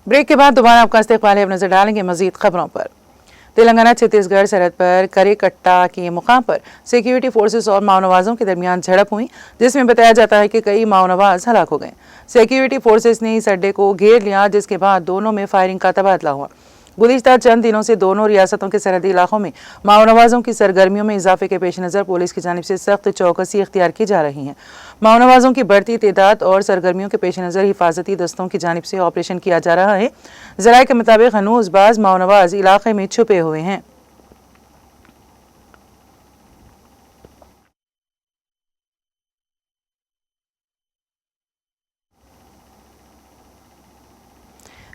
Break के बाद दोबारा आपका इस्तेक़बाल है। अब नजर डालेंगे मजीद खबरों पर। तेलंगाना छत्तीसगढ़ सरहद पर करेकट्टा के मुकाम पर सिक्योरिटी फोर्सेस और माओनवाजों के दरमियान झड़प हुई, जिसमें बताया जाता है कि कई माओनवाज हलाक हो गए। सिक्योरिटी फोर्सेस ने इस अड्डे को घेर लिया, जिसके बाद दोनों में फायरिंग का तबादला हुआ। गुज़िश्ता चंद दिनों से दोनों रियासतों के सरहदी इलाकों में माओनवाजों की सरगर्मियों में इजाफे के पेश नज़र पुलिस की जानिब से सख्त चौकसी इख्तियार की जा रही है। माओनवाजों की बढ़ती तादाद और सरगर्मियों के पेश नज़र हिफाजती दस्तों की जानिब से ऑपरेशन किया जा रहा है। ज़राए के मुताबिक हनूज बाज माओनवाज इलाके में छुपे हुए हैं।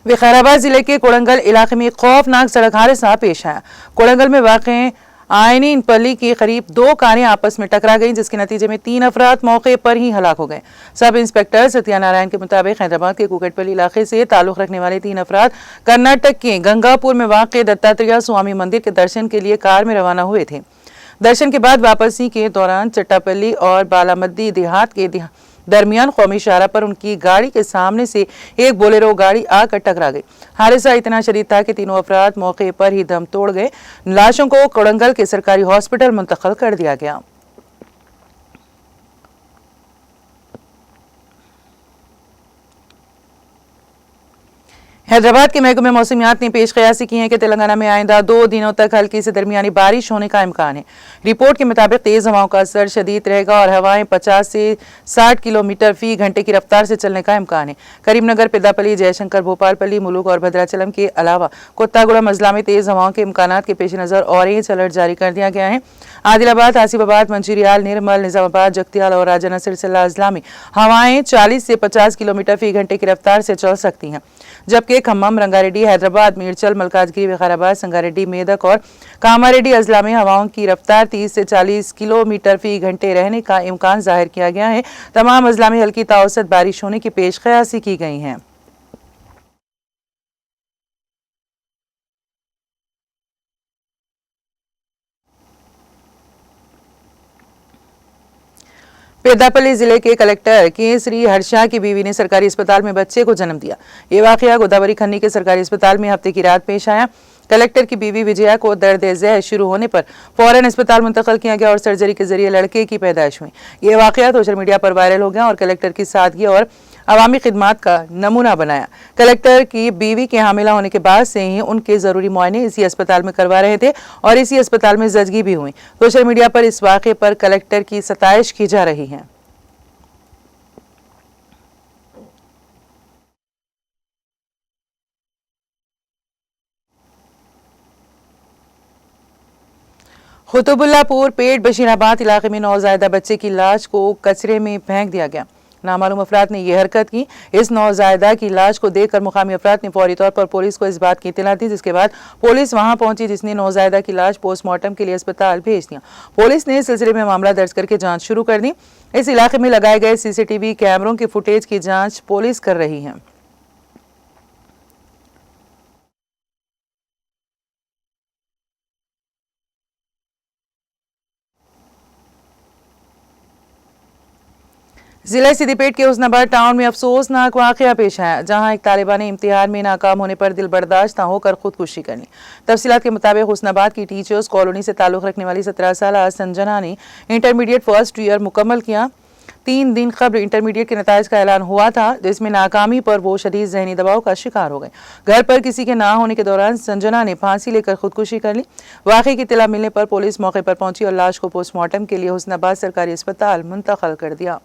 विकाराबाद जिले के कोड़ंगल इलाके में खौफनाक सड़क हादसा पेश आया। कोड़ंगल में वाक़ आयनीन पल्ली के करीब दो कारें आपस में टकरा गईं, जिसके नतीजे में 3 अफराद मौके पर ही हलाक हो गए। सब इंस्पेक्टर सत्यानारायण के मुताबिक हैदराबाद के कुकटपल्ली इलाके से ताल्लुक रखने वाले 3 अफराद कर्नाटक के गंगापुर में वाक़ दत्तात्रेय स्वामी मंदिर के दर्शन के लिए कार में रवाना हुए थे। दर्शन के बाद वापसी के दौरान चट्टापल्ली और बालामद्दी देहात के दरमियान कौमी शाहरा पर उनकी गाड़ी के सामने से एक बोलेरो गाड़ी आकर टकरा गई। हादसा इतना शदीद था कि तीनों अफराद मौके पर ही दम तोड़ गए। लाशों को कोड़ंगल के सरकारी हॉस्पिटल मुंतकिल कर दिया गया। हैदराबाद के महकमे मौसमियात ने पेश कयासी की है कि तेलंगाना में आइंदा 2 दिनों तक हल्की से दरमियानी बारिश होने का इम्कान है। रिपोर्ट के मुताबिक तेज हवाओं का असर शदीद रहेगा और हवाएं 50 से 60 किलोमीटर फी घंटे की रफ्तार से चलने का इम्कान है। करीमनगर, पेद्दापल्ली, जयशंकर, भोपालपल्ली, मुलुक और भद्राचलम के अलावा कोत्तागुड़ा मजला में तेज हवाओं के इम्कानात के पेश नज़र ऑरेंज अलर्ट जारी कर दिया गया है। आदिलाबाद, आसिफाबाद, मंचिरियाल, निर्मल, निजामाबाद, जगतियाल और राजाना सिलसिला अजला में हवाएं 40 से 50 किलोमीटर फी घंटे की रफ्तार से चल सकती हैं, जबकि खम्मम, रंगारेड्डी, हैदराबाद, मीरचल, मलकाजगिरी, विकाराबाद, संगारेड्डी, मेदक और कामारेड्डी अजला में हवाओं की रफ्तार 30 से 40 किलोमीटर फी घंटे रहने का इम्कान जाहिर किया गया है। तमाम अजला में हल्की ताउसत बारिश होने की पेश कयासी की गई है। पेद्दापल्ली जिले के कलेक्टर केसरी हर्षा की बीवी ने सरकारी अस्पताल में बच्चे को जन्म दिया। ये वाकया गोदावरी खन्नी के सरकारी अस्पताल में हफ्ते की रात पेश आया। कलेक्टर की बीवी विजया को दर्द ज़ह शुरू होने पर फौरन अस्पताल मुंतकिल किया गया और सर्जरी के जरिए लड़के की पैदाइश हुई। ये वाकया सोशल मीडिया पर वायरल हो गया और कलेक्टर की सादगी और अवामी खिदमात का नमूना बनाया। कलेक्टर की बीवी के हामिला होने के बाद से ही उनके जरूरी मुआयने इसी अस्पताल में करवा रहे थे और इसी अस्पताल में जजगी भी हुई। सोशल मीडिया पर इस वाक़े पर कलेक्टर की सताइश की जा रही है। खुतुबुल्लापुर पेट बशीराबाद इलाके में नौज़ायदा बच्चे की लाश को कचरे में फेंक दिया गया। नामालूम अफराद ने यह हरकत की। इस नौज़ायदा की लाश को देखकर मुकामी अफराद ने फौरी तौर पर पुलिस को इस बात की इत्तला दी, जिसके बाद पुलिस वहां पहुंची, जिसने नौज़ायदा की लाश पोस्टमार्टम के लिए अस्पताल भेज दिया। पुलिस ने इस सिलसिले में मामला दर्ज करके जांच शुरू कर दी। इस इलाके में लगाए गए CCTV कैमरों की फुटेज की जाँच पुलिस कर रही है। जिला सिद्दीपेट के हुस्नाबाद टाउन में अफसोसनाक वाकया पेश आया, जहां एक तालिबा ने इम्तिहान में नाकाम होने पर दिल बर्दाश्त न होकर खुदकुशी कर ली। तफसीलात के मुताबिक हुस्नाबाद की टीचर्स कॉलोनी से ताल्लुक़ रखने वाली 17 साल संजना ने इंटरमीडिएट फर्स्ट ईयर मुकम्मल किया। 3 दिन कबल इंटरमीडिएट के नताइज का ऐलान हुआ था, जिसमें नाकामी पर वो शदीद जहनी दबाव का शिकार हो गए। घर पर किसी के ना होने के दौरान संजना ने फांसी लेकर खुदकुशी कर ली। वाक़े की इत्तला मिलने पर पुलिस मौके पर पहुंची और लाश को पोस्टमार्टम के लिए हुस्नाबाद सरकारी अस्पताल मुंतकिल कर दिया।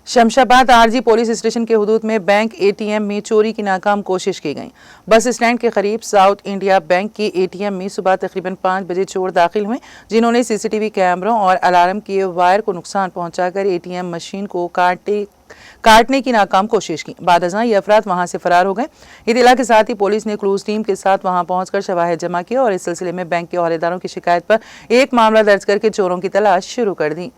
शमशाबाद आरजी पुलिस स्टेशन के हुदूद में बैंक ATM में चोरी की नाकाम कोशिश की गई। बस स्टैंड के करीब साउथ इंडिया बैंक के ATM में सुबह तकरीबन 5 बजे चोर दाखिल हुए, जिन्होंने CCTV कैमरों और अलार्म के वायर को नुकसान पहुंचाकर ATM मशीन को काटे काटने की नाकाम कोशिश की। बाद अज़ां ये अफराद वहां से फरार हो गए। इत्तला के साथ ही पुलिस ने क्लूज टीम के साथ वहां पहुंचकर शवाहिद जमा किया और इस सिलसिले में बैंक के औहदेदारों की शिकायत पर एक मामला दर्ज करके चोरों की तलाश शुरू कर दी।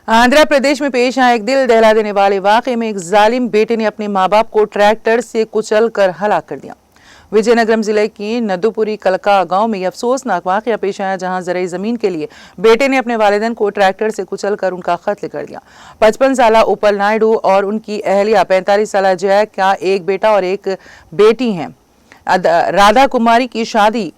आंध्र प्रदेश में पेश आए एक दिल दहला देने वाले वाकये में एक जालिम बेटे ने अपने मां बाप को ट्रैक्टर से कुचल कर हलाक कर दिया। विजयनगरम जिले की नदुपुरी कलका गांव में यह अफसोसनाक वाकया पेश आया, जहां जरिए जमीन के लिए बेटे ने अपने वालिदैन को ट्रैक्टर से कुचल कर उनका कत्ल कर दिया। 55 साला उपल नायडू और उनकी अहलिया 45 साला जय का एक बेटा और एक बेटी हैं। राधा कुमारी की शादी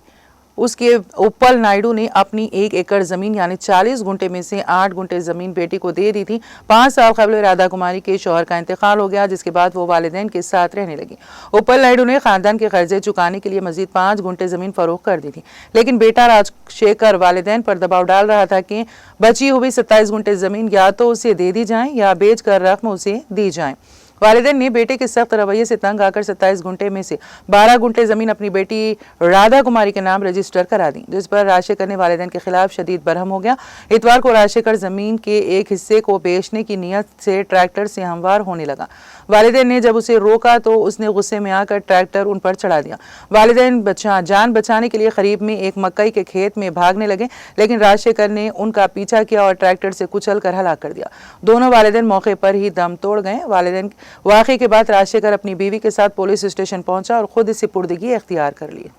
उसके उपल नायडू ने अपनी 1 एकड़ जमीन यानी 40 गुंटे में से 8 गुंटे जमीन बेटी को दे दी थी। 5 साल कबल राधा कुमारी के शौहर का इंतकाल हो गया, जिसके बाद वो वालिदैन के साथ रहने लगी। उपल नायडू ने खानदान के कर्जे चुकाने के लिए मजीद 5 गुंटे जमीन फरोख्त कर दी थी, लेकिन बेटा राजशेखर वालिदैन पर दबाव डाल रहा था कि बची हुई 27 गुंटे जमीन या तो उसे दे दी जाए या बेच कर रकम उसे दी जाए। वालिदैन ने बेटे के सख्त रवैये से तंग आकर 27 गुंटे में से 12 गुंटे जमीन अपनी बेटी राधा कुमारी के नाम रजिस्टर करा दी, जिस पर राजशेखर ने वालिदैन के खिलाफ शदीद बरहम हो गया। इतवार को राजशेखर जमीन के एक हिस्से को बेचने की नीयत से ट्रैक्टर से हमवार होने लगा। वालिदैन ने जब उसे रोका तो उसने गुस्से में आकर ट्रैक्टर उन पर चढ़ा दिया। वालिदैन जान बचाने के लिए करीब में एक मकई के खेत में भागने लगे, लेकिन राजशेखर ने उनका पीछा किया और ट्रैक्टर से कुचल कर हलाक कर दिया। दोनों वालिदैन मौके पर ही दम तोड़ गए। वालिदैन वाक़े के बाद राजशेखर अपनी बीवी के साथ पुलिस स्टेशन पहुंचा और खुद सुपुर्दगी इख्तियार कर ली।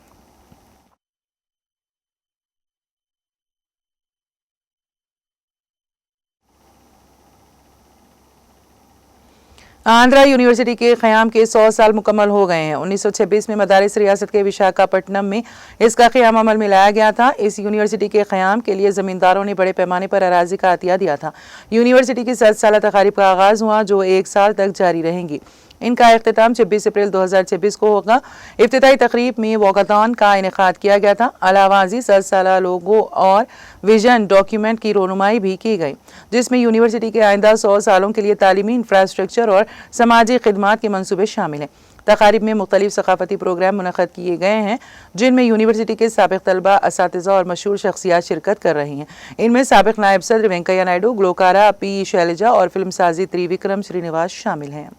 आंध्रा यूनिवर्सिटी के क़याम के 100 साल मुकम्मल हो गए हैं। 1926 में मदारिस रियासत के विशाखापट्टनम में इसका क़याम अमल में लाया गया था। इस यूनिवर्सिटी के क़याम के लिए ज़मींदारों ने बड़े पैमाने पर अराज़ी का अतिया दिया था। यूनिवर्सिटी की 7 साला तक़ारीब का आगाज़ हुआ, जो 1 साल तक जारी रहेंगी। इनका इख्तिताम 26 अप्रैल 2026 को होगा। इफ्तिताई तकरीब में वॉकाथॉन का इनेकाद किया गया था। अलावाजी 7 साला लोगो और विजन डॉक्यूमेंट की रोनुमाई भी की गई, जिसमें यूनिवर्सिटी के आइंदा 100 सालों के लिए तालीमी इंफ्रास्ट्रक्चर और समाजी खिदमात के मंसूबे शामिल हैं। तकारीब में मुख्तलिफ सकाफती प्रोग्राम मुनक़द किए गए हैं, जिनमें यूनिवर्सिटी के साबिक़ तलबा, असातिज़ा और मशहूर शख्सियात शिरकत कर रही हैं। इनमें साबिक़ नायब सदर वेंकैया नायडू, ग्लोकारा पी शैलजा और फिल्म साजी त्रिविक्रम श्रीनिवास शामिल हैं।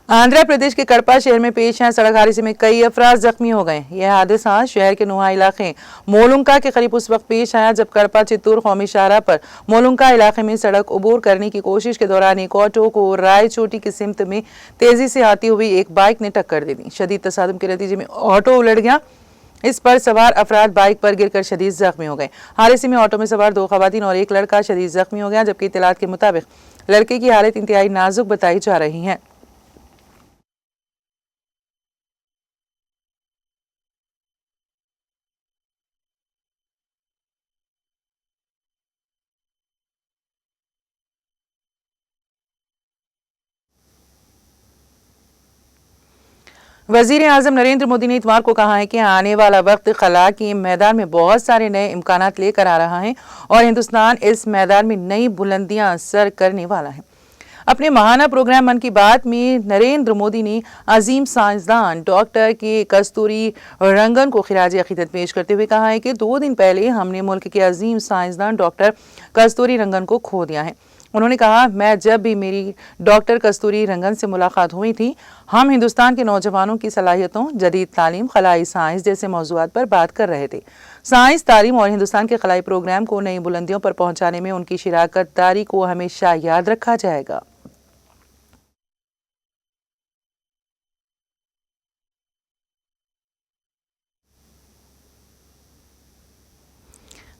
आंध्र प्रदेश के कड़पा शहर में पेश आए सड़क हादसे में कई अफराद जख्मी हो गए। यह हादसा शहर के नुहा इलाके मोलुंका के करीब उस वक्त पेश आया जब कड़पा चित्तूर कौमी शाहराह पर मोलुंका इलाके में सड़क अबूर करने की कोशिश के दौरान एक ऑटो को रायचोटी की सिमत में तेजी से आती हुई एक बाइक ने टक्कर दे दी। शदीद तसादुम के नतीजे में ऑटो उलट गया। इस पर सवार अफराद बाइक पर गिरकर शदीद जख्मी हो गए। हादसे में ऑटो में सवार 2 खवातीन और एक लड़का शदीद जख्मी हो गया, जबकि इत्तलात के मुताबिक लड़के की हालत इंतहाई नाजुक बताई जा रही है। वज़ीर आज़म नरेंद्र मोदी ने इतवार को कहा है कि आने वाला वक्त खला के मैदान में बहुत सारे नए इम्कानात लेकर आ रहा है और हिंदुस्तान इस मैदान में नई बुलंदियां सर करने वाला है। अपने माहाना प्रोग्राम मन की बात में नरेंद्र मोदी ने अजीम साइंसदान डॉक्टर के कस्तूरी रंगन को खिराज अकीदत पेश करते हुए कहा है कि 2 दिन पहले हमने मुल्क के अजीम साइंसदान डॉक्टर कस्तूरी रंगन को खो दिया है। उन्होंने कहा, मैं जब भी मेरी डॉक्टर कस्तूरी रंगन से मुलाकात हुई थी, हम हिंदुस्तान के नौजवानों की सलाहियतों, जदीद तालीम, खलाई साइंस जैसे मौजूआत पर बात कर रहे थे। साइंस, तालीम और हिंदुस्तान के खलाई प्रोग्राम को नई बुलंदियों पर पहुंचाने में उनकी शिराकत दारी को हमेशा याद रखा जाएगा।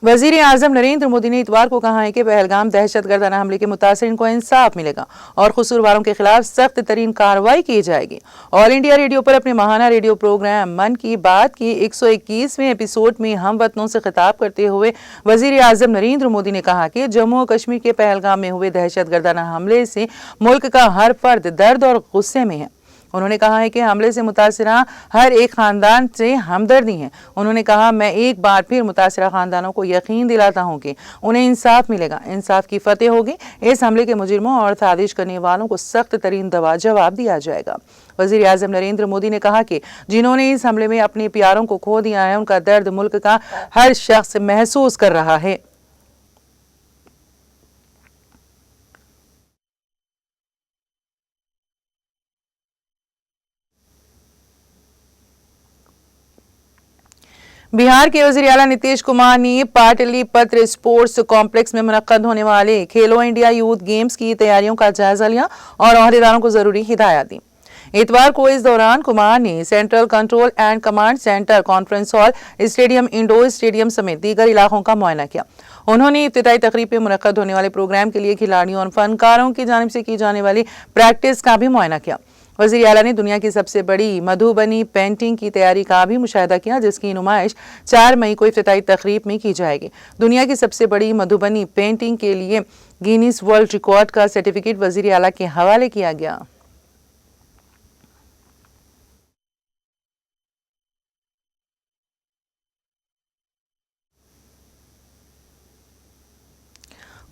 वज़ीर आज़म नरेंद्र मोदी ने इतवार को कहा है कि पहलगाम दहशतगर्दाना हमले के मुतासिरीन को इंसाफ मिलेगा और कसूरवारों के खिलाफ सख्त तरीन कार्रवाई की जाएगी। ऑल इंडिया रेडियो पर अपने माहाना रेडियो प्रोग्राम मन की बात की 121वें एपिसोड में हम वतनों से खिताब करते हुए वज़ीर आज़म नरेंद्र मोदी ने कहा कि जम्मू और कश्मीर के पहलगाम में हुए दहशतगर्दाना हमले से मुल्क का हर फर्द दर्द और गुस्से में है। उन्होंने कहा है कि हमले से मुतासिरा हर एक खानदान से हमदर्दी है। उन्होंने कहा, मैं एक बार फिर मुतासिरा खानदानों को यकीन दिलाता हूँ कि उन्हें इंसाफ मिलेगा, इंसाफ की फतेह होगी। इस हमले के मुजरिमों और साजिश करने वालों को सख्त तरीन जवाब दिया जाएगा। वजीर आजम नरेंद्र मोदी ने कहा कि जिन्होंने इस हमले में अपने प्यारों को खो दिया है, उनका दर्द मुल्क का हर शख्स महसूस कर रहा है। बिहार के वज़ीर आला नीतीश कुमार ने पाटलिपुत्र स्पोर्ट्स कॉम्प्लेक्स में मुनक्कद होने वाले खेलो इंडिया यूथ गेम्स की तैयारियों का जायजा लिया और अहदेदारों को जरूरी हिदायत दी। इतवार को इस दौरान कुमार ने central control and command centre, conference hall, stadium, indoor stadium समेत दीगर इलाकों का मुआयना किया। उन्होंने इफ्तिताई तकरीब में मुनक्कद होने वाले प्रोग्राम के लिए खिलाड़ियों और फनकारों की जानिब से की जाने वाली प्रैक्टिस का भी मुआयना किया। वज़ीर आला ने दुनिया की सबसे बड़ी मधुबनी पेंटिंग की तैयारी का भी मुशाहिदा किया, जिसकी नुमाइश 4 मई को इफ्तिताई तकरीब में की जाएगी। दुनिया की सबसे बड़ी मधुबनी पेंटिंग के लिए गिनीज वर्ल्ड रिकॉर्ड का सर्टिफिकेट वज़ीर आला के हवाले किया गया।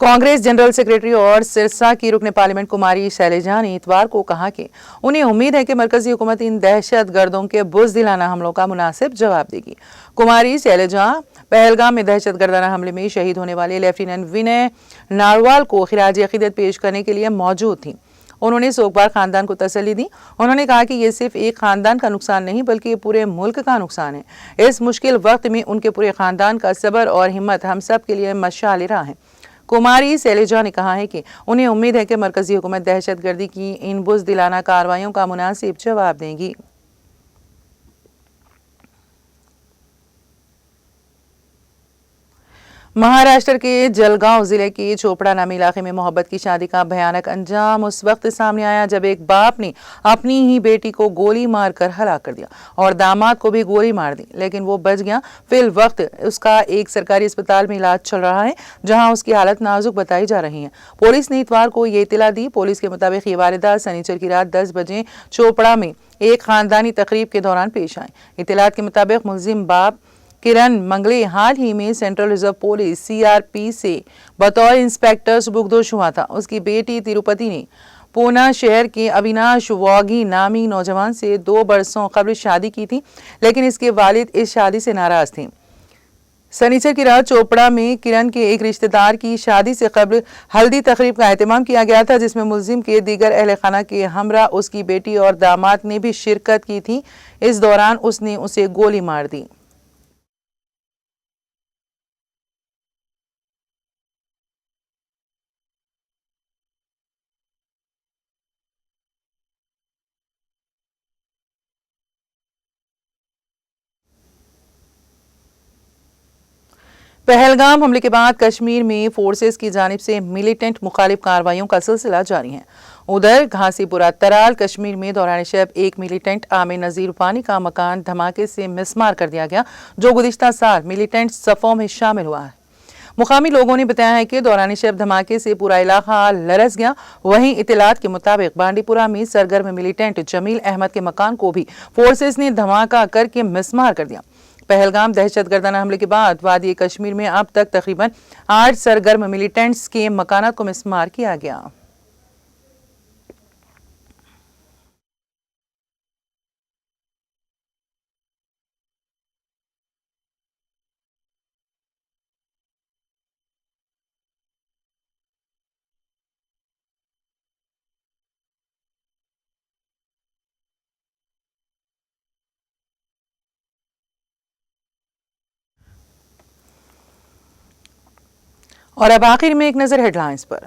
कांग्रेस जनरल सेक्रेटरी और सिरसा की रुकने पार्लियामेंट कुमारी शैलजा ने इतवार को कहा कि उन्हें उम्मीद है कि मरकजी हुकूमत इन दहशतगर्दों के बुज़दिलाना हमलों का मुनासिब जवाब देगी। कुमारी शैलजा पहलगाम में दहशतगर्दाना हमले में शहीद होने वाले लेफ्टिनेंट विनय नारवाल को खिराज अकीदत पेश करने के लिए मौजूद थी। उन्होंने सोगवार खानदान को तसल्ली दी। उन्होंने कहा कि ये सिर्फ एक खानदान का नुकसान नहीं बल्कि पूरे मुल्क का नुकसान है। इस मुश्किल वक्त में उनके पूरे खानदान का सब्र और हिम्मत हम सब के लिए मशाल राह है। कुमारी शैलजा ने कहा है कि उन्हें उम्मीद है कि मरकजी हुकूमत दहशतगर्दी की इन बुज़दिलाना कार्रवाइयों का मुनासिब जवाब देगी। महाराष्ट्र के जलगांव जिले के चोपड़ा नामी इलाके में मोहब्बत की शादी का भयानक अंजाम उस वक्त सामने आया जब एक बाप ने अपनी ही बेटी को गोली मारकर हलाक कर दिया और दामाद को भी गोली मार दी, लेकिन वो बच गया। फिल वक्त उसका एक सरकारी अस्पताल में इलाज चल रहा है, जहां उसकी हालत नाजुक बताई जा रही है। पुलिस ने इतवार को ये इत्तला दी। पुलिस के मुताबिक ये वारदात शनिचर की रात 10 बजे चोपड़ा में एक खानदानी तकरीब के दौरान पेश आई। इत्तलात के मुताबिक मुलजिम बाप किरण मंगले हाल ही में सेंट्रल रिजर्व पुलिस CRP से बतौर इंस्पेक्टर सुबुकदोश हुआ था। उसकी बेटी तिरुपति ने पूना शहर के अविनाश वागी नामी नौजवान से 2 बरसों कबल शादी की थी, लेकिन इसके वालिद इस शादी से नाराज थे। शनिचर की रात चोपड़ा में किरण के एक रिश्तेदार की शादी से कबल हल्दी तकरीब का एहतमाम किया गया था, जिसमें मुलजिम के दीगर अहल खाना के हमरा उसकी बेटी और दामाद ने भी शिरकत की थी। इस दौरान उसने उसे गोली मार दी। पहलगाम हमले के बाद कश्मीर में फोर्सेस की जानिब से मिलिटेंट मुखालिफ कार्रवाइयों का सिलसिला जारी है। उधर घासीपुरा तराल कश्मीर में दौरान शब एक मिलिटेंट आमिर नजीर पानी का मकान धमाके से मिसमार कर दिया गया, जो गुज़िश्ता साल मिलिटेंट सफ़ों में शामिल हुआ है। मुकामी लोगों ने बताया है कि दौरान शब धमाके से पूरा इलाका लरस गया। वहीं इत्तलात के मुताबिक बांडीपुरा में सरगर्म मिलिटेंट जमील अहमद के मकान को भी फोर्सेस ने धमाका करके मिसमार कर दिया। पहलगाम दहशतगर्दाना हमले के बाद वादी कश्मीर में अब तक तकरीबन 8 सरगर्म मिलिटेंट्स के मकानात को मिसमार किया गया। और अब आखिर में एक नजर हेडलाइंस पर।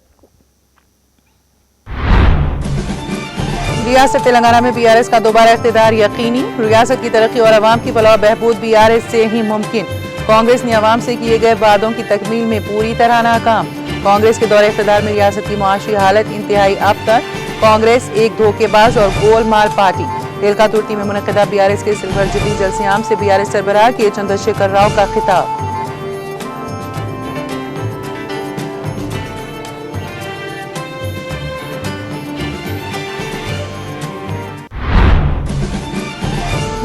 रियासत तेलंगाना में BRS का दोबारा इख्तिदार यकीनी। रियासत की तरक्की और अवाम की फलाह बहबूद BRS से ही मुमकिन। कांग्रेस ने अवाम से किए गए वादों की तकमील में पूरी तरह नाकाम। कांग्रेस के दौरे इख्तिदार में रियासत की मुआशी हालत इंतहाई अबतर। कांग्रेस एक धोखेबाज और गोलमाल पार्टी। तेलका तुर्ती में मुनक़िदा BRS के सिल्वर जुबली जलसे आम से BRS सरबराह के चंद्रशेखर राव का खिताब।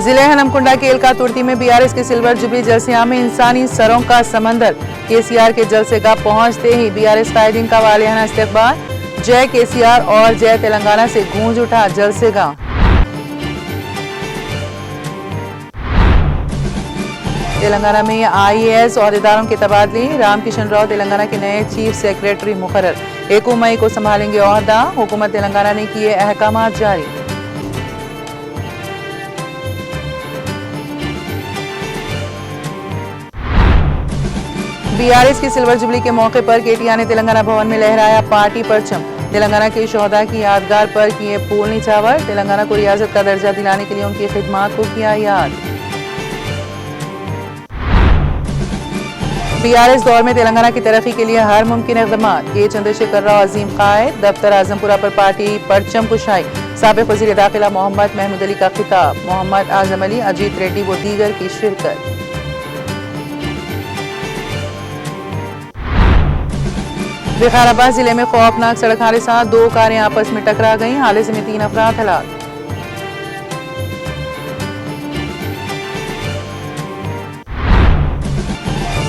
जिले हनमकुंडा के एलका तुर्ती में बीआरएस के सिल्वर जुबली जलसिया में इंसानी सरों का समंदर। केसीआर के जलसेगाह पहुंचते ही बीआरएस कायदीन का वालियाना इस्तकबाल। जय केसीआर और जय तेलंगाना से गूंज उठा जलसेगाह। तेलंगाना में आईएएस ओहदेदारों के तबादले। रामकिशन राव तेलंगाना के नए चीफ सेक्रेटरी मुकर्रर। 1 मई को संभालेंगे ओहदा। हुकूमत तेलंगाना ने किए अहकामात जारी। बीआरएस की सिल्वर जुबली के मौके पर केटीआर ने तेलंगाना भवन में लहराया पार्टी परचम। तेलंगाना के शोहदा की यादगार पर किए फूल निछावर। तेलंगाना को रियासत का दर्जा दिलाने के लिए उनकी खिदमात को किया याद। बीआरएस दौर में तेलंगाना की तरक्की के लिए हर मुमकिन इक़दामात। के चंद्रशेखर राव अजीम कायद। दफ्तर आजमपुरा पर पार्टी परचम कुशाई। साबिक़ वज़ीर दाखिला मोहम्मद महमूद अली का खिताब। मोहम्मद आजम अली, अजीत रेड्डी व दीगर की शिरकत। विकाराबाद जिले में खौफनाक सड़क हादसा। 2 कारें आपस में टकरा गईं। हादसे में 3 अफराद हलाक।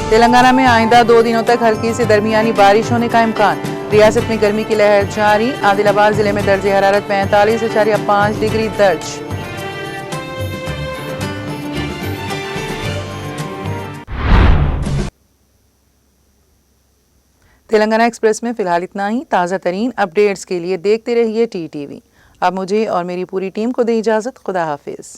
तेलंगाना में आइंदा 2 दिनों तक हल्की से दरमियानी बारिश होने का इम्कान। रियासत में गर्मी की लहर जारी। आदिलाबाद जिले में दर्जे हरारत 45.5 डिग्री दर्ज। तेलंगाना एक्सप्रेस में फिलहाल इतना ही। ताज़ा तरीन अपडेट्स के लिए देखते रहिए टीटीवी। अब मुझे और मेरी पूरी टीम को दे इजाज़त। खुदा हाफिज़।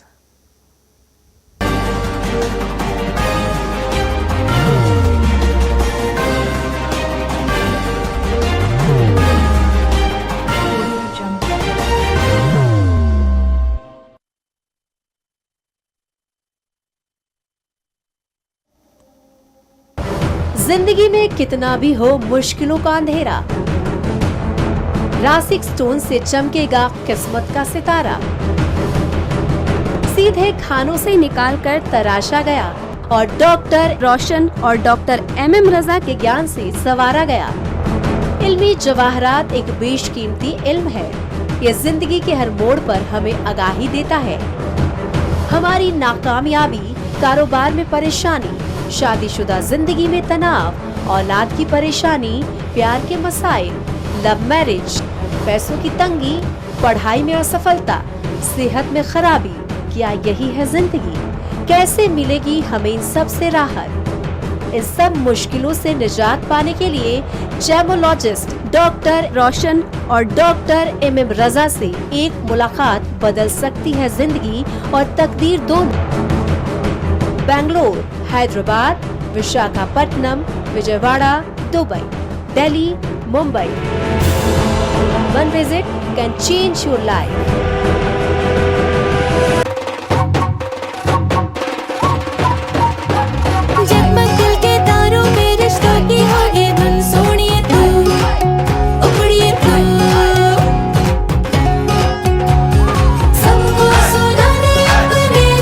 जिंदगी में कितना भी हो मुश्किलों का अंधेरा, रासिक स्टोन से चमकेगा किस्मत का सितारा। सीधे खानों से निकालकर तराशा गया और डॉक्टर रोशन और डॉक्टर MM रजा के ज्ञान से संवारा गया। इल्मी जवाहरात एक बेशकीमती इल्म है। ये जिंदगी के हर मोड़ पर हमें आगाही देता है। हमारी नाकामयाबी, कारोबार में परेशानी, शादीशुदा जिंदगी में तनाव, औलाद की परेशानी, प्यार के मसाइल, लव मैरिज, पैसों की तंगी, पढ़ाई में असफलता, सेहत में खराबी, क्या यही है जिंदगी? कैसे मिलेगी हमें इन सब से राहत? इन सब मुश्किलों से निजात पाने के लिए जेमोलॉजिस्ट डॉक्टर रोशन और डॉक्टर MM रजा से एक मुलाकात बदल सकती है जिंदगी और तकदीर दोनों। Bangalore, Hyderabad, Visakhapatnam, Vijayawada, Dubai, Delhi, Mumbai. One visit can change your life. जगमग दिल के तारों में रिश्तों की होगी धुन, सोनिए तू, उखड़िए तू, सबको सुनाने अपने दिल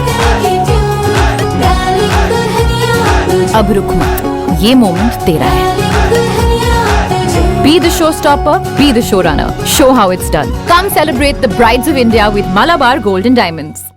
की ट्यून, डार्लिंग दुल्हनिया तुझे, अब रुक मत, ये मोमेंट तेरा है। डार्लिंग दुल्हनिया तुझे। Be the showstopper, be the showrunner. Show how it's done. Come celebrate the brides of India with Malabar Gold and Diamonds.